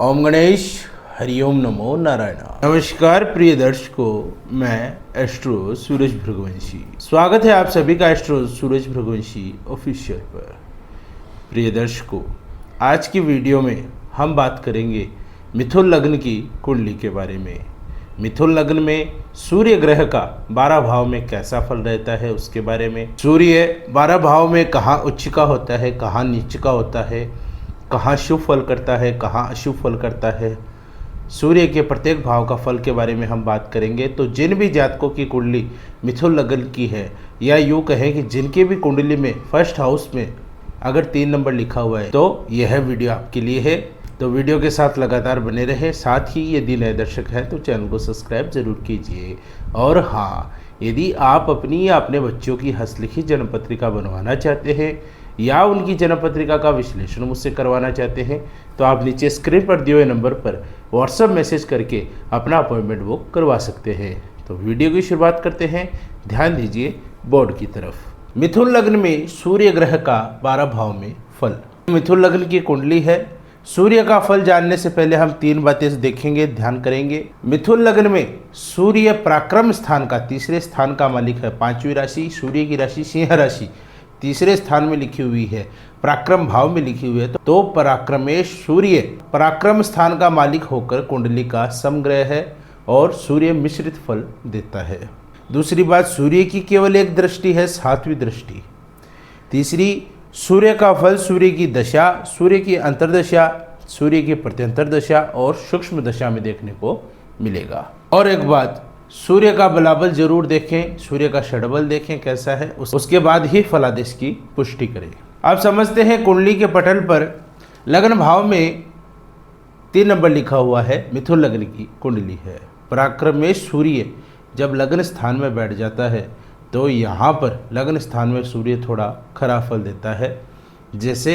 ओम गणेश हरिओम नमो नारायण। नमस्कार प्रिय दर्शकों, मैं एस्ट्रो सूरज भृगवंशी स्वागत है आप सभी का एस्ट्रो सूरज भृगवंशी ऑफिशियल पर। प्रिय दर्शकों, आज की वीडियो में हम बात करेंगे मिथुन लग्न की कुंडली के बारे में। मिथुन लग्न में सूर्य ग्रह का 12 भाव में कैसा फल रहता है उसके बारे में। सूर्य 12 भाव में कहाँ उच्च का होता है, कहाँ नीच का होता है, कहाँ शुभ फल करता है, कहाँ अशुभ फल करता है, सूर्य के प्रत्येक भाव का फल के बारे में हम बात करेंगे। तो जिन भी जातकों की कुंडली मिथुन लग्न की है, या यूँ कहें कि जिनकी भी कुंडली में फर्स्ट हाउस में अगर 3 नंबर लिखा हुआ है, तो यह वीडियो आपके लिए है। तो वीडियो के साथ लगातार बने रहे। साथ ही यदि नए दर्शक हैं तो चैनल को सब्सक्राइब जरूर कीजिए। और हाँ, यदि आप अपनी या अपने बच्चों की हस्तलिखित जन्म पत्रिका बनवाना चाहते हैं या उनकी जन्म पत्रिका का विश्लेषण मुझसे करवाना चाहते हैं, तो आप नीचे स्क्रीन पर दिए हुए नंबर पर व्हाट्सएप मैसेज करके अपना अपॉइंटमेंट बुक करवा सकते हैं। तो वीडियो की शुरुआत करते हैं। ध्यान दीजिए बोर्ड की तरफ। मिथुन लग्न में सूर्य ग्रह का 12 भाव में फल। मिथुन लग्न की कुंडली है। सूर्य का फल जानने से पहले हम 3 बातें देखेंगे, ध्यान करेंगे। मिथुन लग्न में सूर्य पराक्रम स्थान का 3रे स्थान का मालिक है। 5वीं राशि सूर्य की राशि सिंह राशि 3रे स्थान में लिखी हुई है, पराक्रम भाव में लिखी हुई है। तो पराक्रमेश सूर्य पराक्रम स्थान का मालिक होकर कुंडली का समग्रह है और सूर्य मिश्रित फल देता है। दूसरी बात, सूर्य की केवल एक दृष्टि है, 7वीं दृष्टि। तीसरी, सूर्य का फल सूर्य की दशा, सूर्य की अंतर्दशा, सूर्य की प्रत्यंतर दशा और सूक्ष्म दशा में देखने को मिलेगा। और एक बात, सूर्य का बलाबल जरूर देखें, सूर्य का षडबल देखें कैसा है, उसके बाद ही फलादेश की पुष्टि करें। आप समझते हैं कुंडली के पटल पर लग्न भाव में 3 नंबर लिखा हुआ है, मिथुन लग्न की कुंडली है। पराक्रम में सूर्य जब लग्न स्थान में बैठ जाता है तो यहाँ पर लग्न स्थान में सूर्य थोड़ा खराब फल देता है। जैसे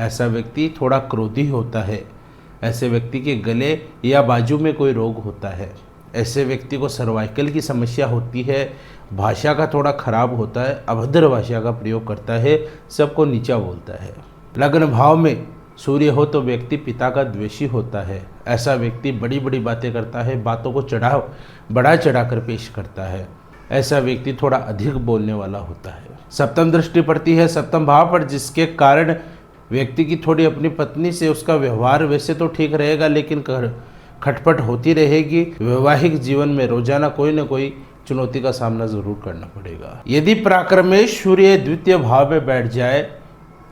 ऐसा व्यक्ति थोड़ा क्रोधी होता है, ऐसे व्यक्ति के गले या बाजू में कोई रोग होता है, ऐसे व्यक्ति को सर्वाइकल की समस्या होती है, भाषा का थोड़ा खराब होता है, अभद्र भाषा का प्रयोग करता है, सबको नीचा बोलता है। लग्न भाव में सूर्य हो तो व्यक्ति पिता का द्वेषी होता है। ऐसा व्यक्ति बड़ी बड़ी बातें करता है, बातों को बढ़ा चढ़ाकर पेश करता है। ऐसा व्यक्ति थोड़ा अधिक बोलने वाला होता है। सप्तम दृष्टि पड़ती है 7वें भाव पर, जिसके कारण व्यक्ति की थोड़ी अपनी पत्नी से उसका व्यवहार वैसे तो ठीक रहेगा, लेकिन खटपट होती रहेगी। वैवाहिक जीवन में रोजाना कोई न कोई चुनौती का सामना जरूर करना पड़ेगा। यदि पराक्रमेश सूर्य 2य भाव में बैठ जाए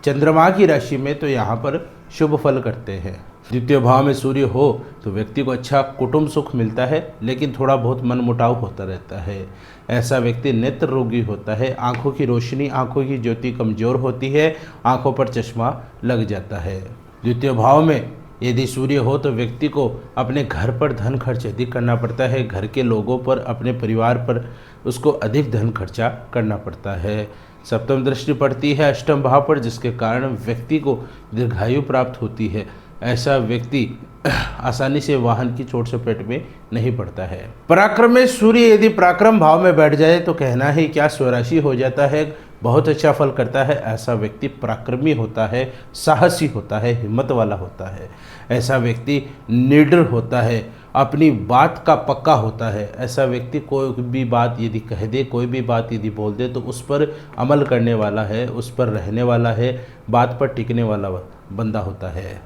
चंद्रमा की राशि में, तो यहाँ पर शुभ फल करते हैं। 2य भाव में सूर्य हो तो व्यक्ति को अच्छा कुटुंब सुख मिलता है, लेकिन थोड़ा बहुत मनमुटाव होता रहता है। ऐसा व्यक्ति नेत्र रोगी होता है, आंखों की रोशनी, आंखों की ज्योति कमजोर होती है, आंखों पर चश्मा लग जाता है। 2य भाव में यदि सूर्य हो तो व्यक्ति को अपने घर पर धन खर्च अधिक करना पड़ता है, घर के लोगों पर, अपने परिवार पर उसको अधिक धन खर्चा करना पड़ता है। सप्तम दृष्टि पड़ती है 8वें भाव पर, जिसके कारण व्यक्ति को दीर्घायु प्राप्त होती है। ऐसा व्यक्ति आसानी से वाहन की चोट चपेट में नहीं पड़ता है। पराक्रम में सूर्य यदि पराक्रम भाव में बैठ जाए तो कहना ही क्या, स्वराशि हो जाता है, बहुत अच्छा फल करता है। ऐसा व्यक्ति पराक्रमी होता है, साहसी होता है, हिम्मत वाला होता है। ऐसा व्यक्ति निडर होता है, अपनी बात का पक्का होता है। ऐसा व्यक्ति कोई भी बात यदि कह दे, कोई भी बात यदि बोल दे तो उस पर अमल करने वाला है, उस पर रहने वाला है, बात पर टिकने वाला बंदा होता है।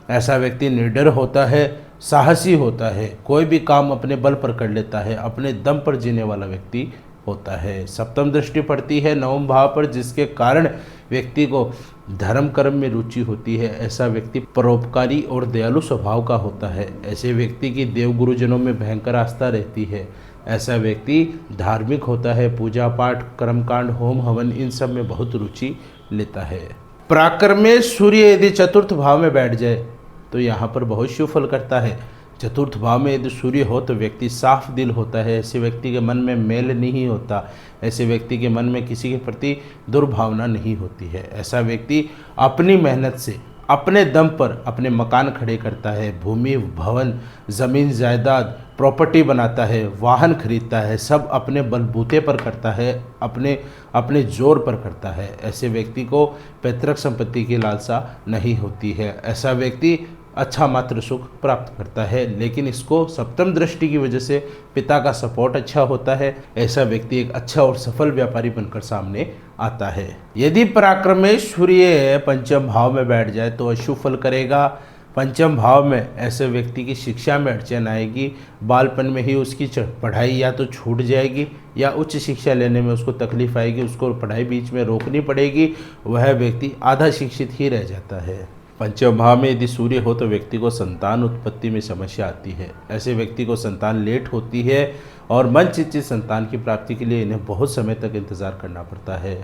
ऐसा व्यक्ति निडर होता है, साहसी होता है, कोई भी काम अपने बल पर कर लेता है, अपने दम पर जीने वाला व्यक्ति होता है। सप्तम दृष्टि पड़ती है 9वें भाव पर, जिसके कारण व्यक्ति को धर्म कर्म में रुचि होती है। ऐसा व्यक्ति परोपकारी और दयालु स्वभाव का होता है। ऐसे व्यक्ति की देव गुरुजनों में भयंकर आस्था रहती है। ऐसा व्यक्ति धार्मिक होता है, पूजा पाठ, कर्मकांड, होम हवन इन सब में बहुत रुचि लेता है। पराक्रम में सूर्य यदि 4th भाव में बैठ जाए तो यहाँ पर बहुत शुभ फल करता है। 4th भाव में यदि सूर्य हो तो व्यक्ति साफ दिल होता है। ऐसे व्यक्ति के मन में मेल नहीं होता। ऐसे व्यक्ति के मन में किसी के प्रति दुर्भावना नहीं होती है। ऐसा व्यक्ति अपनी मेहनत से अपने दम पर अपने मकान खड़े करता है, भूमि भवन ज़मीन जायदाद प्रॉपर्टी बनाता है, वाहन खरीदता है, सब अपने बलबूते पर करता है, अपने जोर पर करता है। ऐसे व्यक्ति को पैतृक संपत्ति की लालसा नहीं होती है। ऐसा व्यक्ति अच्छा मात्र सुख प्राप्त करता है, लेकिन इसको सप्तम दृष्टि की वजह से पिता का सपोर्ट अच्छा होता है। ऐसा व्यक्ति एक अच्छा और सफल व्यापारी बनकर सामने आता है। यदि पराक्रम में सूर्य पंचम भाव में बैठ जाए तो अशुभ फल करेगा। पंचम भाव में ऐसे व्यक्ति की शिक्षा में अड़चन आएगी। बालपन में ही उसकी पढ़ाई या तो छूट जाएगी या उच्च शिक्षा लेने में उसको तकलीफ आएगी, उसको पढ़ाई बीच में रोकनी पड़ेगी, वह व्यक्ति आधा शिक्षित ही रह जाता है। पंचम भाव में यदि सूर्य हो तो व्यक्ति को संतान उत्पत्ति में समस्या आती है। ऐसे व्यक्ति को संतान लेट होती है और मन चिंतित संतान की प्राप्ति के लिए इन्हें बहुत समय तक इंतजार करना पड़ता है।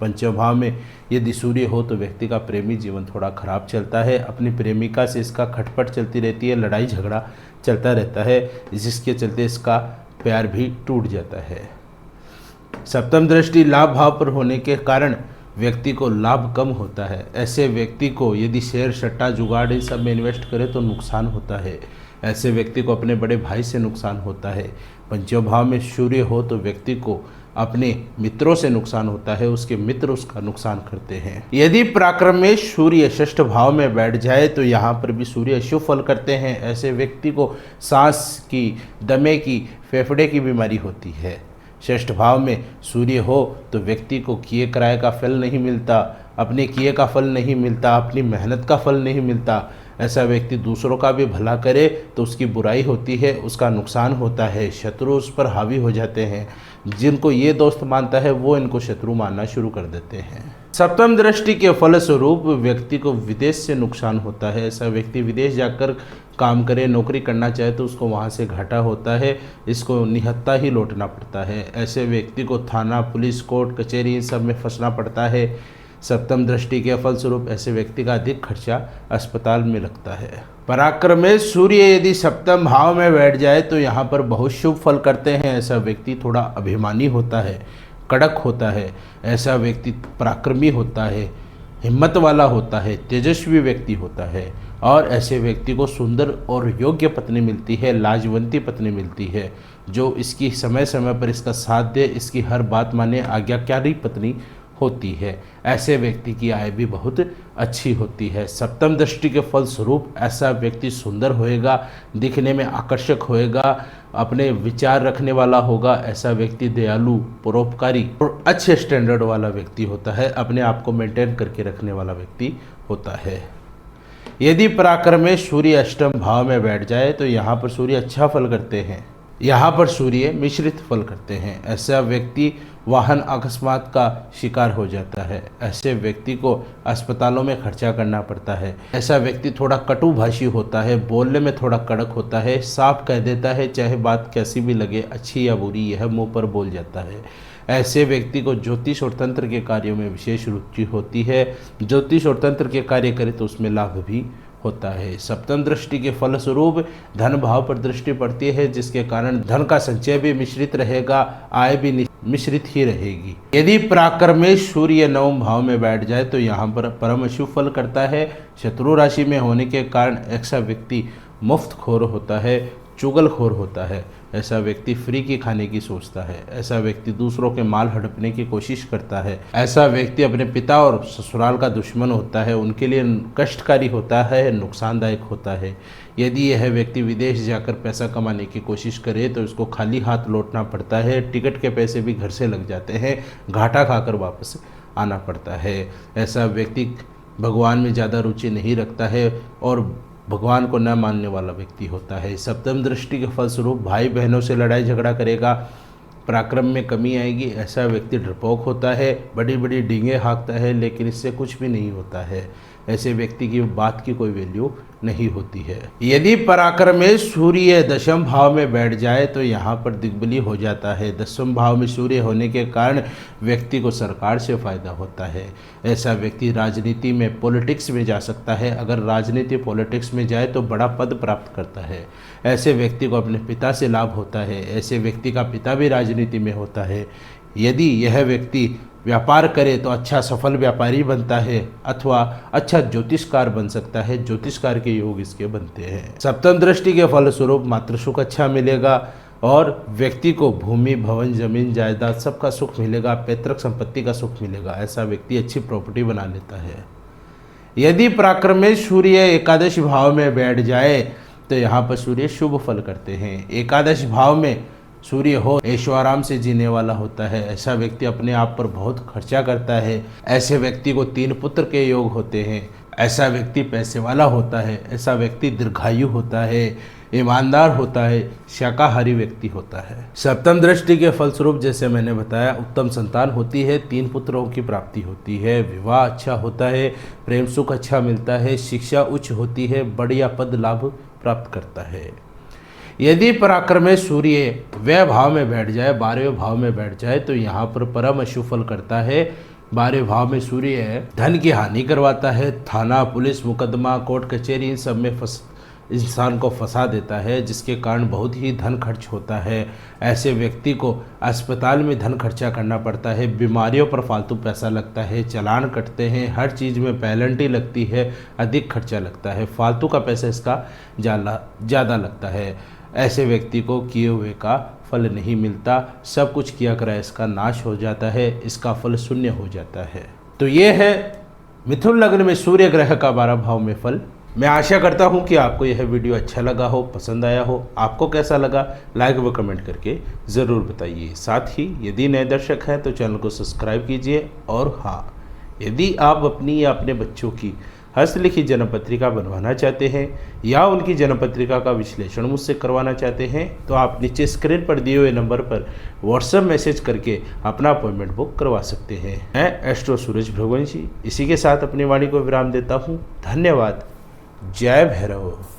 पंचम भाव में यदि सूर्य हो तो व्यक्ति का प्रेमी जीवन थोड़ा खराब चलता है। अपनी प्रेमिका से इसका खटपट चलती रहती है, लड़ाई झगड़ा चलता रहता है, जिसके चलते इसका प्यार भी टूट जाता है। सप्तम दृष्टि लाभ भाव पर होने के कारण व्यक्ति को लाभ कम होता है। ऐसे व्यक्ति को यदि शेयर सट्टा जुगाड़ इन सब में इन्वेस्ट करे तो नुकसान होता है। ऐसे व्यक्ति को अपने बड़े भाई से नुकसान होता है। पंचम भाव में सूर्य हो तो व्यक्ति को अपने मित्रों से नुकसान होता है, उसके मित्र उसका नुकसान करते हैं। यदि पराक्रम में सूर्य षष्ठ भाव में बैठ जाए तो यहाँ पर भी सूर्य अशुभ फल करते हैं। ऐसे व्यक्ति को सांस की, दमे की, फेफड़े की बीमारी होती है। षष्ठ भाव में सूर्य हो तो व्यक्ति को किए कराए का फल नहीं मिलता, अपने किए का फल नहीं मिलता, अपनी मेहनत का फल नहीं मिलता। ऐसा व्यक्ति दूसरों का भी भला करे तो उसकी बुराई होती है, उसका नुकसान होता है, शत्रु उस पर हावी हो जाते हैं। जिनको ये दोस्त मानता है वो इनको शत्रु मानना शुरू कर देते हैं। सप्तम दृष्टि के फलस्वरूप व्यक्ति को विदेश से नुकसान होता है। ऐसा व्यक्ति विदेश जाकर काम करे, नौकरी करना चाहे तो उसको वहाँ से घाटा होता है, इसको निहत्ता ही लौटना पड़ता है। ऐसे व्यक्ति को थाना, पुलिस, कोर्ट, कचहरी इन सब में फंसना पड़ता है। सप्तम दृष्टि के फलस्वरूप ऐसे व्यक्ति का अधिक खर्चा अस्पताल में लगता है। पराक्रम में सूर्य यदि सप्तम भाव में बैठ जाए तो यहाँ पर बहुत शुभ फल करते हैं। ऐसा व्यक्ति थोड़ा अभिमानी होता है, कड़क होता है। ऐसा व्यक्ति पराक्रमी होता है, हिम्मत वाला होता है, तेजस्वी व्यक्ति होता है और ऐसे व्यक्ति को सुंदर और योग्य पत्नी मिलती है, लाजवंती पत्नी मिलती है, जो इसकी समय समय पर इसका साथ दे, इसकी हर बात माने, आज्ञाकारी पत्नी होती है। ऐसे व्यक्ति की आय भी बहुत अच्छी होती है। सप्तम दृष्टि के फलस्वरूप ऐसा व्यक्ति सुंदर होएगा, दिखने में आकर्षक होएगा, अपने विचार रखने वाला होगा। ऐसा व्यक्ति दयालु, परोपकारी और अच्छे स्टैंडर्ड वाला व्यक्ति होता है, अपने आप को मेंटेन करके रखने वाला व्यक्ति होता है। यदि पराक्रम में सूर्य अष्टम भाव में बैठ जाए तो यहाँ पर सूर्य अच्छा फल करते हैं, यहाँ पर सूर्य मिश्रित फल करते हैं। ऐसा व्यक्ति वाहन अकस्मात का शिकार हो जाता है। ऐसे व्यक्ति को अस्पतालों में खर्चा करना पड़ता है। ऐसा व्यक्ति थोड़ा कटुभाषी होता है, बोलने में थोड़ा कड़क होता है, साफ कह देता है, चाहे बात कैसी भी लगे, अच्छी या बुरी, यह मुंह पर बोल जाता है। ऐसे व्यक्ति को ज्योतिष और तंत्र के कार्यों में विशेष रुचि होती है। ज्योतिष और तंत्र के कार्य करे तो उसमें लाभ भी होता है। सप्तम दृष्टि के फलस्वरूप धन भाव पर दृष्टि पड़ती है, जिसके कारण धन का संचय भी मिश्रित रहेगा, आय भी मिश्रित ही रहेगी। यदि पराक्रम में सूर्य नवम भाव में बैठ जाए तो यहाँ पर परम अशुभ फल करता है। शत्रु राशि में होने के कारण ऐसा व्यक्ति मुफ्तखोर होता है, चुगलखोर होता है। ऐसा व्यक्ति फ्री की खाने की सोचता है। ऐसा व्यक्ति दूसरों के माल हड़पने की कोशिश करता है। ऐसा व्यक्ति अपने पिता और ससुराल का दुश्मन होता है, उनके लिए कष्टकारी होता है, नुकसानदायक होता है। यदि यह व्यक्ति विदेश जाकर पैसा कमाने की कोशिश करे तो इसको खाली हाथ लौटना पड़ता है, टिकट के पैसे भी घर से लग जाते हैं, घाटा खाकर वापस आना पड़ता है। ऐसा व्यक्ति भगवान में ज़्यादा रुचि नहीं रखता है और भगवान को न मानने वाला व्यक्ति होता है। सप्तम दृष्टि के फलस्वरूप भाई बहनों से लड़ाई झगड़ा करेगा, पराक्रम में कमी आएगी। ऐसा व्यक्ति डरपोक होता है, बड़ी बड़ी डींगे हाँकता है, लेकिन इससे कुछ भी नहीं होता है। ऐसे व्यक्ति की बात की कोई वैल्यू नहीं होती है। यदि पराक्रम में सूर्य दशम भाव में बैठ जाए तो यहाँ पर दिग्बली हो जाता है। दशम भाव में सूर्य होने के कारण व्यक्ति को सरकार से फायदा होता है। ऐसा व्यक्ति राजनीति में, पॉलिटिक्स में जा सकता है। अगर राजनीति पॉलिटिक्स में जाए तो बड़ा पद प्राप्त करता है। ऐसे व्यक्ति को अपने पिता से लाभ होता है। ऐसे व्यक्ति का पिता भी राजनीति में होता है। यदि यह व्यक्ति व्यापार करे तो अच्छा सफल व्यापारी बनता है अथवा अच्छा ज्योतिषकार बन सकता है। ज्योतिषकार के योग इसके बनते हैं। सप्तम दृष्टि के फलस्वरूप मातृ सुख अच्छा मिलेगा और व्यक्ति को भूमि, भवन, जमीन, जायदाद सबका सुख मिलेगा, पैतृक संपत्ति का सुख मिलेगा। ऐसा व्यक्ति अच्छी प्रॉपर्टी बना लेता है। यदि पराक्रम में सूर्य एकादश भाव में बैठ जाए तो यहाँ पर सूर्य शुभ फल करते हैं। एकादश भाव में सूर्य हो ऐशो आराम से जीने वाला होता है। ऐसा व्यक्ति अपने आप पर बहुत खर्चा करता है। ऐसे व्यक्ति को 3 पुत्र के योग होते हैं। ऐसा व्यक्ति पैसे वाला होता है। ऐसा व्यक्ति दीर्घायु होता है, ईमानदार होता है, शाकाहारी व्यक्ति होता है। सप्तम दृष्टि के फलस्वरूप जैसे मैंने बताया उत्तम संतान होती है, 3 पुत्रों की प्राप्ति होती है, विवाह अच्छा होता है, प्रेम सुख अच्छा मिलता है, शिक्षा उच्च होती है, बढ़िया पद लाभ प्राप्त करता है। यदि पराक्रम में सूर्य व्यय भाव में बैठ जाए, 12वें भाव में बैठ जाए तो यहाँ पर परम अशुभ फल करता है। 12वें भाव में सूर्य धन की हानि करवाता है। थाना, पुलिस, मुकदमा, कोर्ट कचहरी इन सब में इंसान को फंसा देता है, जिसके कारण बहुत ही धन खर्च होता है। ऐसे व्यक्ति को अस्पताल में धन खर्चा करना पड़ता है, बीमारियों पर फालतू पैसा लगता है, चालान कटते हैं, हर चीज़ में पेनल्टी लगती है, अधिक खर्चा लगता है, फालतू का पैसा इसका ज़्यादा लगता है। ऐसे व्यक्ति को किए हुए का फल नहीं मिलता, सब कुछ किया करा इसका नाश हो जाता है, इसका फल शून्य हो जाता है। तो ये है मिथुन लग्न में सूर्य ग्रह का 12 भाव में फल। मैं आशा करता हूँ कि आपको यह वीडियो अच्छा लगा हो, पसंद आया हो। आपको कैसा लगा लाइक व कमेंट करके ज़रूर बताइए। साथ ही यदि नए दर्शक हैं तो चैनल को सब्सक्राइब कीजिए। और हाँ, यदि आप अपनी या अपने बच्चों की हस्तलिखित जन्म पत्रिका बनवाना चाहते हैं या उनकी जन्म पत्रिका का विश्लेषण मुझसे करवाना चाहते हैं तो आप नीचे स्क्रीन पर दिए हुए नंबर पर व्हाट्सएप मैसेज करके अपना अपॉइंटमेंट बुक करवा सकते हैं। मैं एस्ट्रो सूरज भृगुवंशी इसी के साथ अपनी वाणी को विराम देता हूँ। धन्यवाद। जय भैरव।